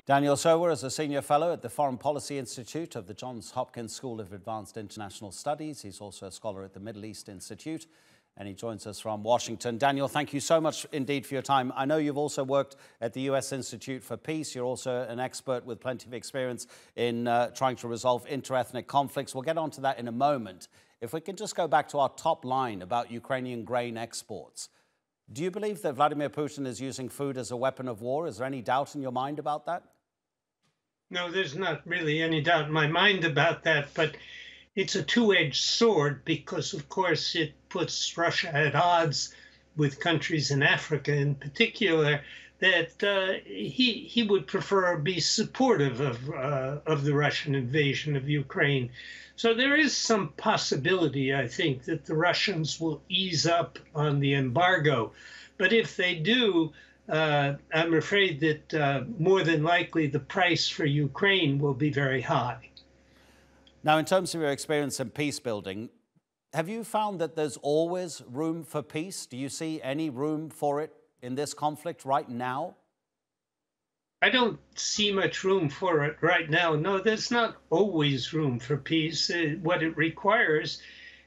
Daniel Serwer is a senior fellow at the Foreign Policy Institute of the Johns Hopkins School of Advanced International Studies. He's also a scholar at the Middle East Institute, and he joins us from Washington. Daniel, thank you so much indeed for your time. I know you've also worked at the U.S. Institute for Peace. You're also an expert with plenty of experience in trying to resolve interethnic conflicts. We'll get on to that in a moment. If we can just go back to our top line about Ukrainian grain exports. Do you believe that Vladimir Putin is using food as a weapon of war? Is there any doubt in your mind about that? No, there's not really any doubt in my mind about that, but it's a two-edged sword because, of course, it puts Russia at odds with countries in Africa in particular that he would prefer be supportive of the Russian invasion of Ukraine. So there is some possibility, I think, that the Russians will ease up on the embargo. But if they do, I'm afraid that more than likely the price for Ukraine will be very high. Now, in terms of your experience in peace building, have you found that there's always room for peace? Do you see any room for it in this conflict right now? I don't see much room for it right now. No, there's not always room for peace. What it requires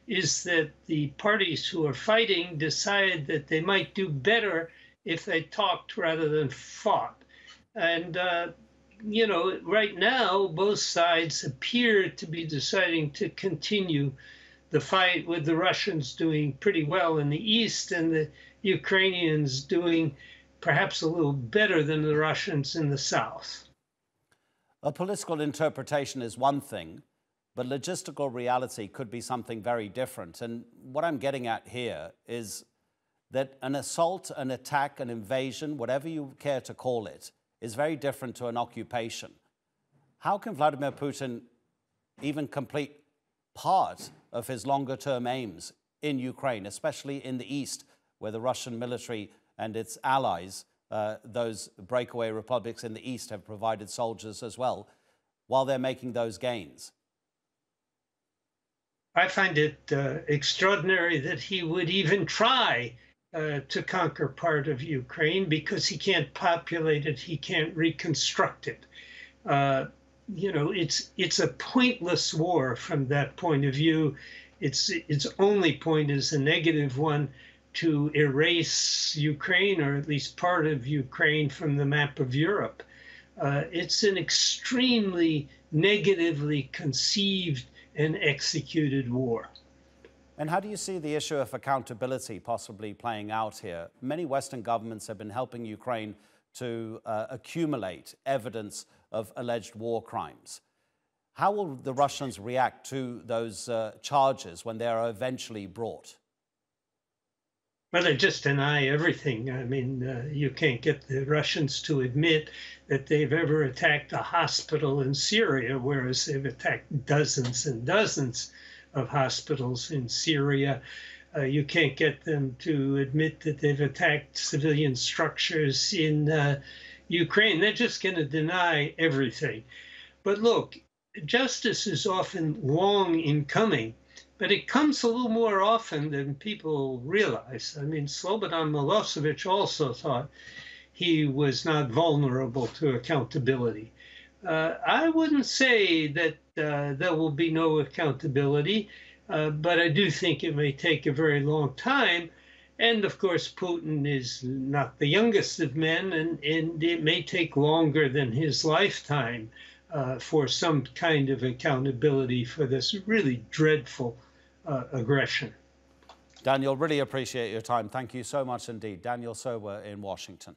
is that the parties who are fighting decide that they might do better if they talked rather than fought. And, you know, right now, both sides appear to be deciding to continue the fight, with the Russians doing pretty well in the east and the Ukrainians doing perhaps a little better than the Russians in the south. A political interpretation is one thing, but logistical reality could be something very different. And what I'm getting at here is that an assault, an attack, an invasion, whatever you care to call it, is very different to an occupation. How can Vladimir Putin even complete part of his longer-term aims in Ukraine, especially in the east, where the Russian military and its allies, those breakaway republics in the east, have provided soldiers as well, while they're making those gains? I find it extraordinary that he would even try to conquer part of Ukraine, because he can't populate it, he can't reconstruct it. You know, it's a pointless war from that point of view. Its only point is a negative one, to erase Ukraine, or at least part of Ukraine, from the map of Europe. It's an extremely negatively conceived and executed war. And how do you see the issue of accountability possibly playing out here? Many Western governments have been helping Ukraine to accumulate evidence of alleged war crimes. How will the Russians react to those charges when they are eventually brought? Well, they just deny everything. I mean, you can't get the Russians to admit that they've ever attacked a hospital in Syria, whereas they've attacked dozens and dozens of hospitals in Syria. You can't get them to admit that they've attacked civilian structures in Ukraine. They're just going to deny everything. But look, justice is often long in coming, but it comes a little more often than people realize. I mean, Slobodan Milosevic also thought he was not vulnerable to accountability. I wouldn't say that there will be no accountability, but I do think it may take a very long time. And of course, Putin is not the youngest of men, and it may take longer than his lifetime for some kind of accountability for this really dreadful aggression. Daniel, really appreciate your time. Thank you so much indeed. Daniel Serwer in Washington.